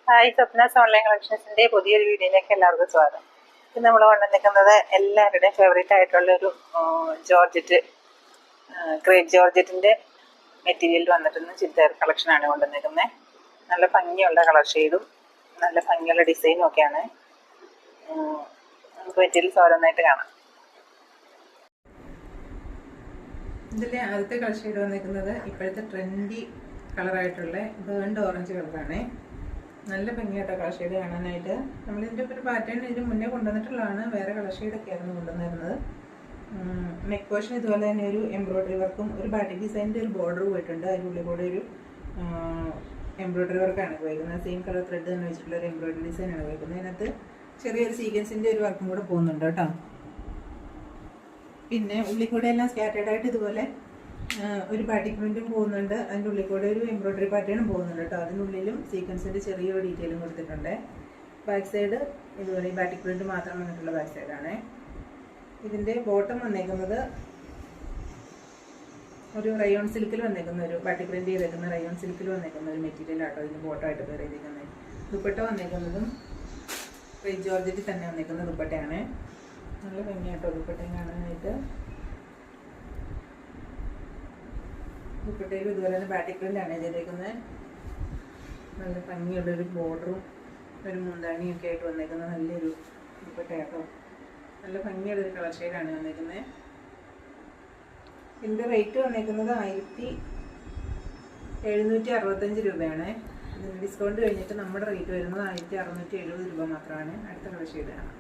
Hi, Swapna's online കളക്ഷൻസിന്റെ പുതിയൊരു വീഡിയോയിലേക്ക് എല്ലാവർക്കും സ്വാഗതം. ഇന്ന് നമ്മൾ കൊണ്ടുവന്നിരിക്കുന്നത് എല്ലാവരുടെയും ഫേവറേറ്റ് ആയിട്ടുള്ള ഒരു ജോർജറ്റ്, ക്രേപ്പ് ജോർജറ്റിന്റെ മെറ്റീരിയൽ വന്നിട്ടുള്ള ചുരിദാർ കളക്ഷനാണ് കൊണ്ടുവന്നിരിക്കുന്നത്. നല്ല ഭംഗിയുള്ള കളർ ഷെയ്ഡും നല്ല ഭംഗിയുള്ള ഡിസൈനും ഒക്കെയാണ്. നമുക്ക് മെറ്റീരിയൽസ് ഓരോന്നായിട്ട് കാണാം. ഇതിലെ ആദ്യത്തെ കളർ ഷെയ്ഡ് വന്നിരിക്കുന്നത് ഇപ്പോഴത്തെ ട്രെൻഡി കളറായിട്ടുള്ള ബേൺഡ് ഓറഞ്ച് കളറാണ്. നല്ല ഭംഗിയായിട്ടോ കളർ ഷെയ്ഡ് കാണാനായിട്ട്. നമ്മളിതിൻ്റെ ഒരു പാറ്റേൺ ഇതിന് മുന്നേ കൊണ്ടുവന്നിട്ടുള്ളതാണ്. വേറെ കളർ ഷെയ്ഡൊക്കെ ആയിരുന്നു കൊണ്ടുവന്നിരുന്നത്. നെക്ക് പോർഷൻ ഇതുപോലെ തന്നെ ഒരു എംബ്രോയ്ഡറി വർക്കും ഒരു ബാറ്റിക് ഡിസൈനിൻ്റെ ഒരു ബോർഡർ പോയിട്ടുണ്ട്. അതിനുള്ളിൽ കൂടെ ഒരു എംബ്രോയ്ഡറി വർക്കാണ് പോയിരിക്കുന്നത്. സെയിം കളർ ത്രെഡ് തന്നെ വെച്ചിട്ടുള്ള ഒരു എംബ്രോയ്ഡറി ഡിസൈനാണ് പോയിരിക്കുന്നത്. അതിനകത്ത് ചെറിയൊരു സീക്വൻസിൻ്റെ ഒരു വർക്കും കൂടെ പോകുന്നുണ്ട് കേട്ടോ. പിന്നെ ഉള്ളിൽ കൂടെ എല്ലാം സ്കാറ്റേഡ് ആയിട്ട് ഇതുപോലെ ഒരു ബാറ്റിക് പ്രിന്റും പോകുന്നുണ്ട്. അതിൻ്റെ ഉള്ളിൽ കൂടെ ഒരു എംബ്രോയ്ഡറി പാറ്റേണും പോകുന്നുണ്ട് കേട്ടോ. അതിനുള്ളിലും സീക്വൻസിൻ്റെ ചെറിയൊരു ഡീറ്റെയിലും കൊടുത്തിട്ടുണ്ട്. ബാക്ക് സൈഡ് ഇതുപോലെ ഈ ബാറ്റിക് പ്രിന്റ് മാത്രം വന്നിട്ടുള്ള ബാക്ക് സൈഡാണ്. ഇതിൻ്റെ ബോട്ടം വന്നേക്കുന്നത് ഒരു റയോൺ സിൽക്കിൽ വന്നേക്കുന്ന ഒരു ബാറ്റിക് പ്രിന്റ് ചെയ്തേക്കുന്ന റയോൺ സിൽക്കിൽ വന്നേക്കുന്ന ഒരു മെറ്റീരിയൽ ആട്ടോ ഇതിന് ബോട്ടമായിട്ട് പേർ ചെയ്തിരിക്കുന്നത്. ദുപ്പട്ട വന്നേക്കുന്നതും ക്രേപ്പ് ജോർജറ്റിൽ തന്നെ വന്നേക്കുന്ന ദുപ്പട്ടയാണ്. നല്ല ഭംഗിയാട്ടോ ദുപ്പട്ടയും കാണാനായിട്ട്. ദുപ്പട്ടയിൽ ഇതുപോലെ തന്നെ ബാറ്റിക് പ്രിന്റാണ് ചെയ്തേക്കുന്നത്. നല്ല ഭംഗിയുള്ളൊരു ബോർഡറും ഒരു മുന്താണിയും ഒക്കെ ആയിട്ട് വന്നേക്കുന്ന നല്ലൊരു ദുപ്പട്ടയാട്ടോ. നല്ല ഭംഗിയുള്ളൊരു കളർ ഷെയ്ഡാണ് വന്നേക്കുന്നത്. ഇതിൻ്റെ റേറ്റ് വന്നേക്കുന്നത് 1765 രൂപയാണ്. ഇതിന് ഡിസ്കൗണ്ട് കഴിഞ്ഞിട്ട് നമ്മുടെ റേറ്റ് വരുന്നത് 1670 രൂപ മാത്രമാണ്. അടുത്ത കളർ ഷെയ്ഡ് കാണാം.